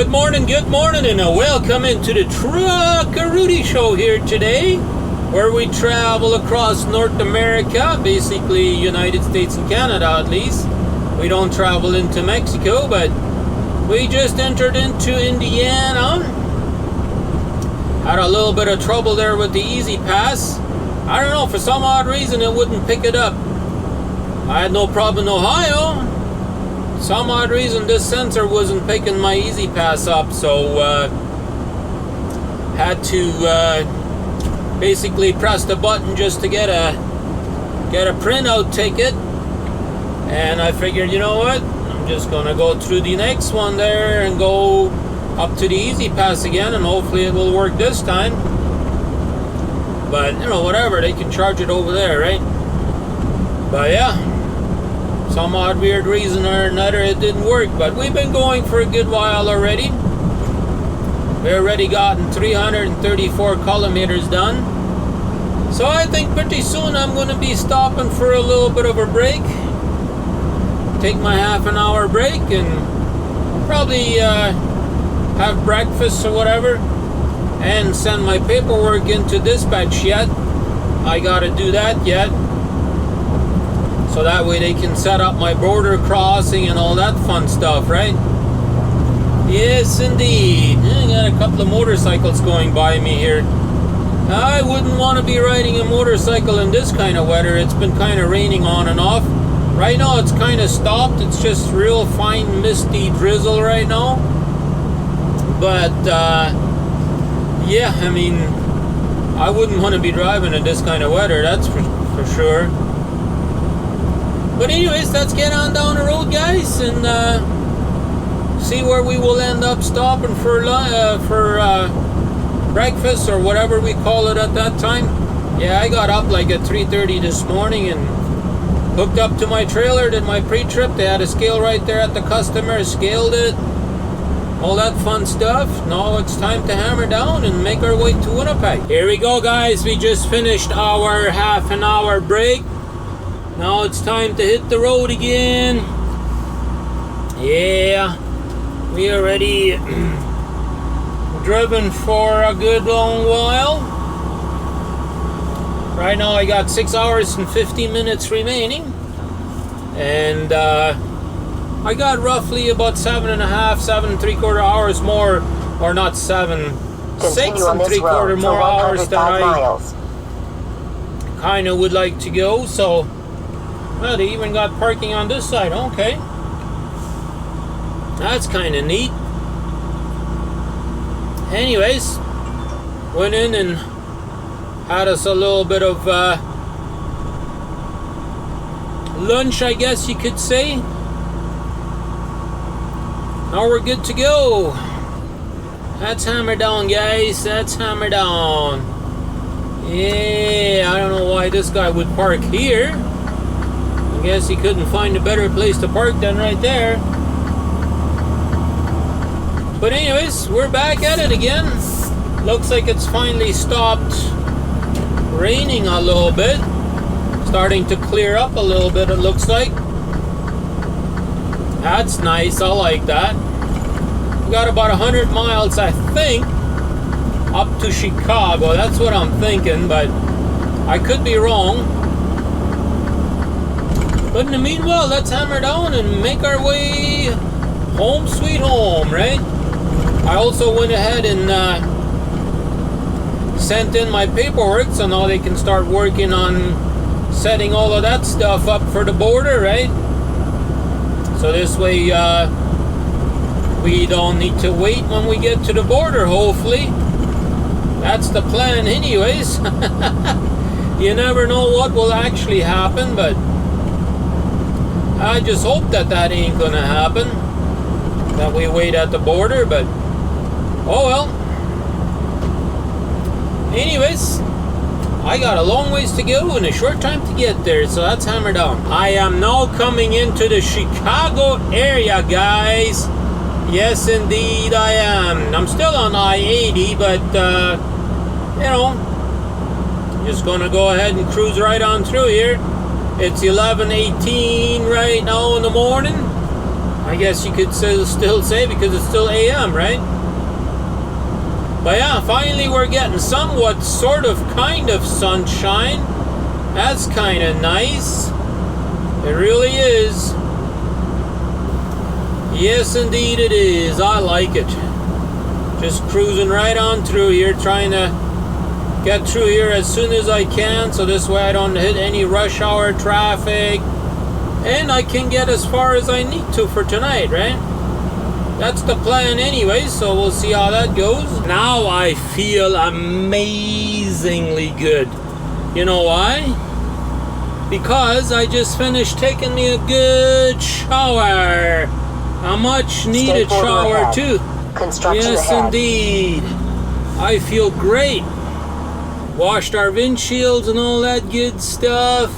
Good morning, and welcome into the Trucker Rudi show here today, where we travel across North America, basically United States and Canada at least. We don't travel into Mexico, but we just entered into Indiana. Had a little bit of trouble there with the Easy Pass. I don't know, for some odd reason it wouldn't pick it up. I had no problem in Ohio. Some odd reason this sensor wasn't picking my Easy Pass up, so had to basically press the button just to get a printout ticket. And I figured, you know what, I'm just gonna go through the next one there and go up to the Easy Pass again, and hopefully it will work this time. But you know, whatever, they can charge it over there, right? But yeah, some odd weird reason or another it didn't work, but we've been going for a good while already. We already gotten 334 kilometers done, so I think pretty soon I'm going to be stopping for a little bit of a break, take my half an hour break, and probably have breakfast or whatever, and send my paperwork into dispatch yet. I gotta do that yet, so that way they can set up my border crossing and all that fun stuff, right? Yes, indeed. I got a couple of motorcycles going by me here. I wouldn't want to be riding a motorcycle in this kind of weather. It's been kind of raining on and off. Right now it's kind of stopped. It's just real fine misty drizzle right now. But yeah, I mean, I wouldn't want to be driving in this kind of weather, that's for sure. But anyways, let's get on down the road, guys, and see where we will end up stopping for breakfast or whatever we call it at that time. Yeah, I got up like at 3:30 this morning and hooked up to my trailer, did my pre-trip. They had a scale right there at the customer, scaled it, all that fun stuff. Now it's time to hammer down and make our way to Winnipeg. Here we go, guys. We just finished our half an hour break. Now it's time to hit the road again. Yeah, we already driven for a good long while. Right now I got 6 hours and 50 minutes remaining, and I got roughly about 7.5 hours more, or not 7, 6 and 3/4 more hours that I kind of would like to go. So, well, they even got parking on this side. Okay, that's kind of neat. Anyways, went in and had us a little bit of lunch, I guess you could say. Now we're good to go. That's hammer down, guys. That's hammer down. Yeah, I don't know why this guy would park here. I guess he couldn't find a better place to park than right there. But anyways, we're back at it again. Looks like it's finally stopped raining a little bit. Starting to clear up a little bit, it looks like. That's nice, I like that. We got about 100 miles, I think, up to Chicago. That's what I'm thinking, but I could be wrong. But in the meanwhile, let's hammer down and make our way home sweet home, right? I also went ahead and sent in my paperwork, so now they can start working on setting all of that stuff up for the border, right? So this way we don't need to wait when we get to the border, hopefully. That's the plan anyways. You never know what will actually happen, but I just hope that ain't gonna happen, that we wait at the border, but oh well. Anyways, I got a long ways to go and a short time to get there, so that's hammer down. I am now coming into the Chicago area, guys. Yes, indeed I am. I'm still on I-80, but, you know, just gonna go ahead and cruise right on through here. It's 11:18 right now in the morning. I guess you could still say, because it's still AM, right? But yeah, finally we're getting somewhat, sort of, kind of sunshine. That's kind of nice. It really is. Yes, indeed it is. I like it. Just cruising right on through here, trying to get through here as soon as I can, so this way I don't hit any rush hour traffic, and I can get as far as I need to for tonight, right? That's the plan anyway, so we'll see how that goes. Now I feel amazingly good. You know why? Because I just finished taking me a good shower. A much needed shower too. Yes, indeed. I feel great. Washed our windshields and all that good stuff.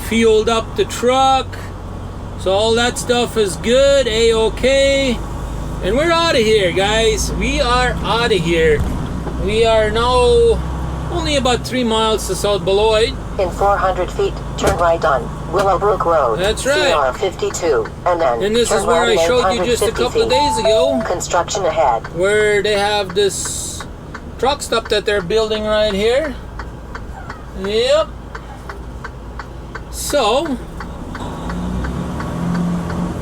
Fueled up the truck. So all that stuff is good. A-okay. And we're out of here, guys. We are out of here. We are now only about 3 miles to South Beloit. In 400 feet, turn right on Willowbrook Road. That's right. CR52, and then. And this is where I showed you just a couple of days ago. Construction ahead. Where they have this truck stop that they're building right here. Yep. So,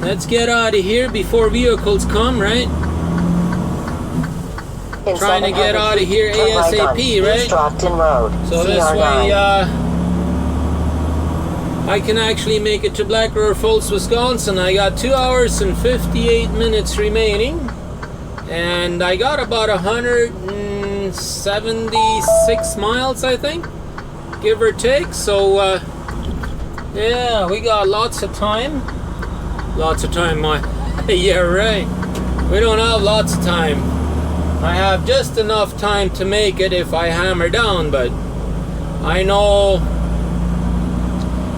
let's get out of here before vehicles come, right? Trying to get out of here ASAP, right? So this way, I can actually make it to Black River Falls, Wisconsin. I got 2 hours and 58 minutes remaining, and I got about 176 miles, I think, give or take. So yeah, we got lots of time. Lots of time, yeah, right. We don't have lots of time. I have just enough time to make it if I hammer down, but I know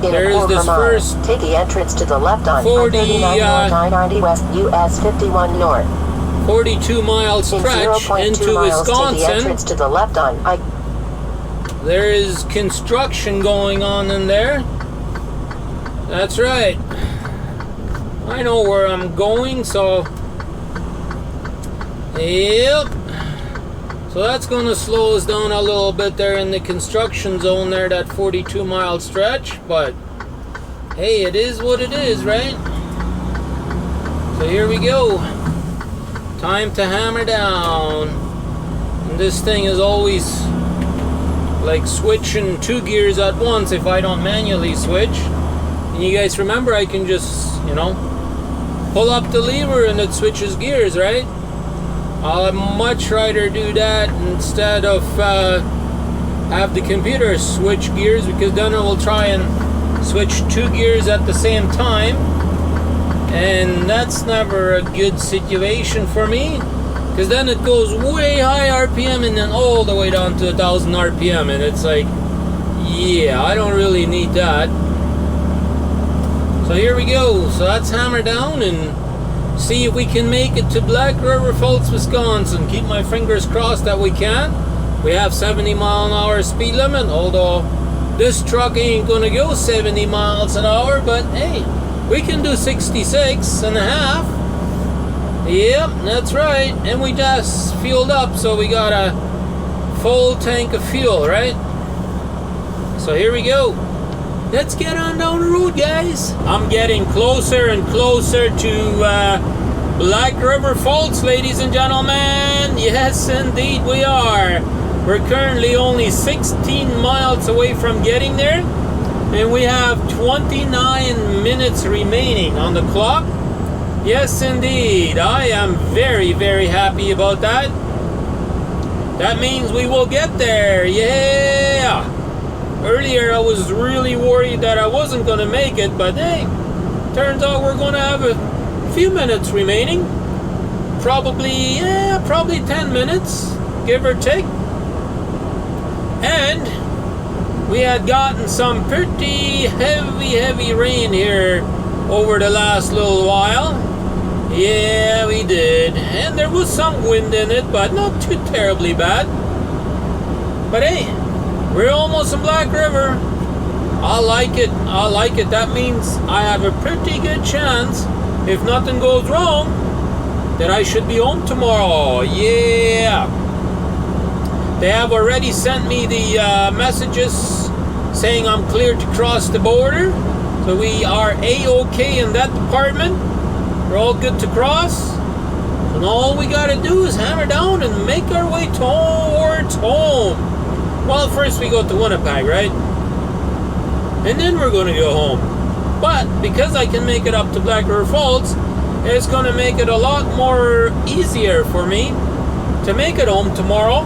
there is this first take the entrance to the left on 40 west US 51 north 42 mile stretch into Wisconsin. Take the entrance to the left on there is construction going on in there. That's right. I know where I'm going, so yep. So that's going to slow us down a little bit there in the construction zone there, that 42 mile stretch. But hey, it is what it is, right? So here we go. Time to hammer down. And this thing is always like switching 2 gears at once if I don't manually switch. And you guys remember, I can just, you know, pull up the lever and it switches gears, right? I'd much rather do that instead of have the computer switch gears, because then it will try and switch 2 gears at the same time, and that's never a good situation for me, because then it goes way high RPM and then all the way down to 1,000 RPM, and it's like, yeah, I don't really need that. So here we go. So that's hammer down and see if we can make it to Black River Falls, Wisconsin. Keep my fingers crossed that we can. We have 70 mile an hour speed limit, although this truck ain't gonna go 70 miles an hour, but hey, we can do 66 and a half. Yep, that's right. And we just fueled up, so we got a full tank of fuel, right? So here we go. Let's get on down the road, guys. I'm getting closer and closer to Black River Falls, ladies and gentlemen. Yes, indeed we are. We're currently only 16 miles away from getting there, and we have 29 minutes remaining on the clock. Yes, indeed. I am very, very happy about that. That means we will get there. Yeah. Earlier I was really worried that I wasn't going to make it, but hey, turns out we're going to have a few minutes remaining. Probably 10 minutes, give or take. And we had gotten some pretty heavy rain here over the last little while. Yeah, we did. And there was some wind in it, but not too terribly bad. But hey, we're almost in Black River. I like it. I like it. That means I have a pretty good chance if nothing goes wrong, that I should be home tomorrow. Yeah. They have already sent me the messages saying I'm cleared to cross the border. So we are A-OK in that department. We're all good to cross. And all we gotta do is hammer down and make our way towards home. Well, first we go to Winnipeg, right? And then we're gonna go home. But because I can make it up to Black River Falls, it's gonna make it a lot more easier for me to make it home tomorrow.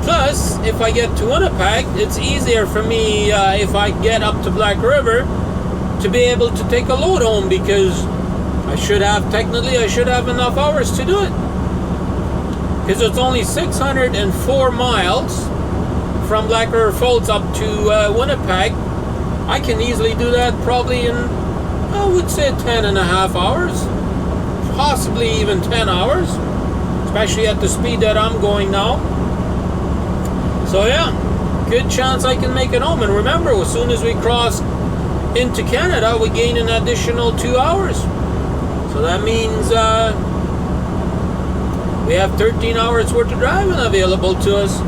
Plus, if I get to Winnipeg, it's easier for me if I get up to Black River to be able to take a load home, because I should have enough hours to do it. Because it's only 604 miles from Black River Falls up to Winnipeg. I can easily do that probably in, I would say, 10.5 hours. Possibly even 10 hours. Especially at the speed that I'm going now. So yeah, good chance I can make it home. And remember, as soon as we cross into Canada, we gain an additional 2 hours. So that means we have 13 hours worth of driving available to us.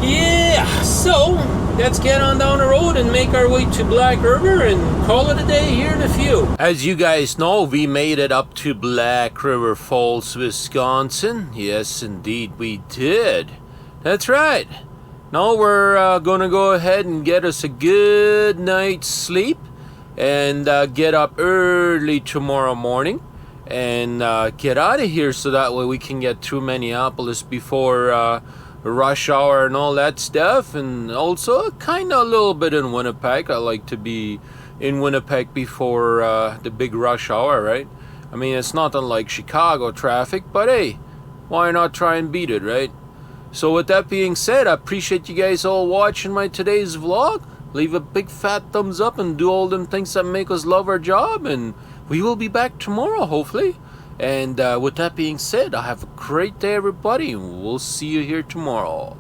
Yeah, so let's get on down the road and make our way to Black River and call it a day here in a few. As you guys know, we made it up to Black River Falls, Wisconsin. Yes, indeed we did. That's right. Now we're gonna go ahead and get us a good night's sleep and get up early tomorrow morning and get out of here, so that way we can get through Minneapolis before rush hour and all that stuff. And also kind of a little bit in Winnipeg. I like to be in Winnipeg before the big rush hour, right? I mean, it's nothing like Chicago traffic, but hey, why not try and beat it, right? So with that being said, I appreciate you guys all watching my today's vlog. Leave a big fat thumbs up and do all them things that make us love our job, and we will be back tomorrow, hopefully. And with that being said, I have a great day, everybody, and we'll see you here tomorrow.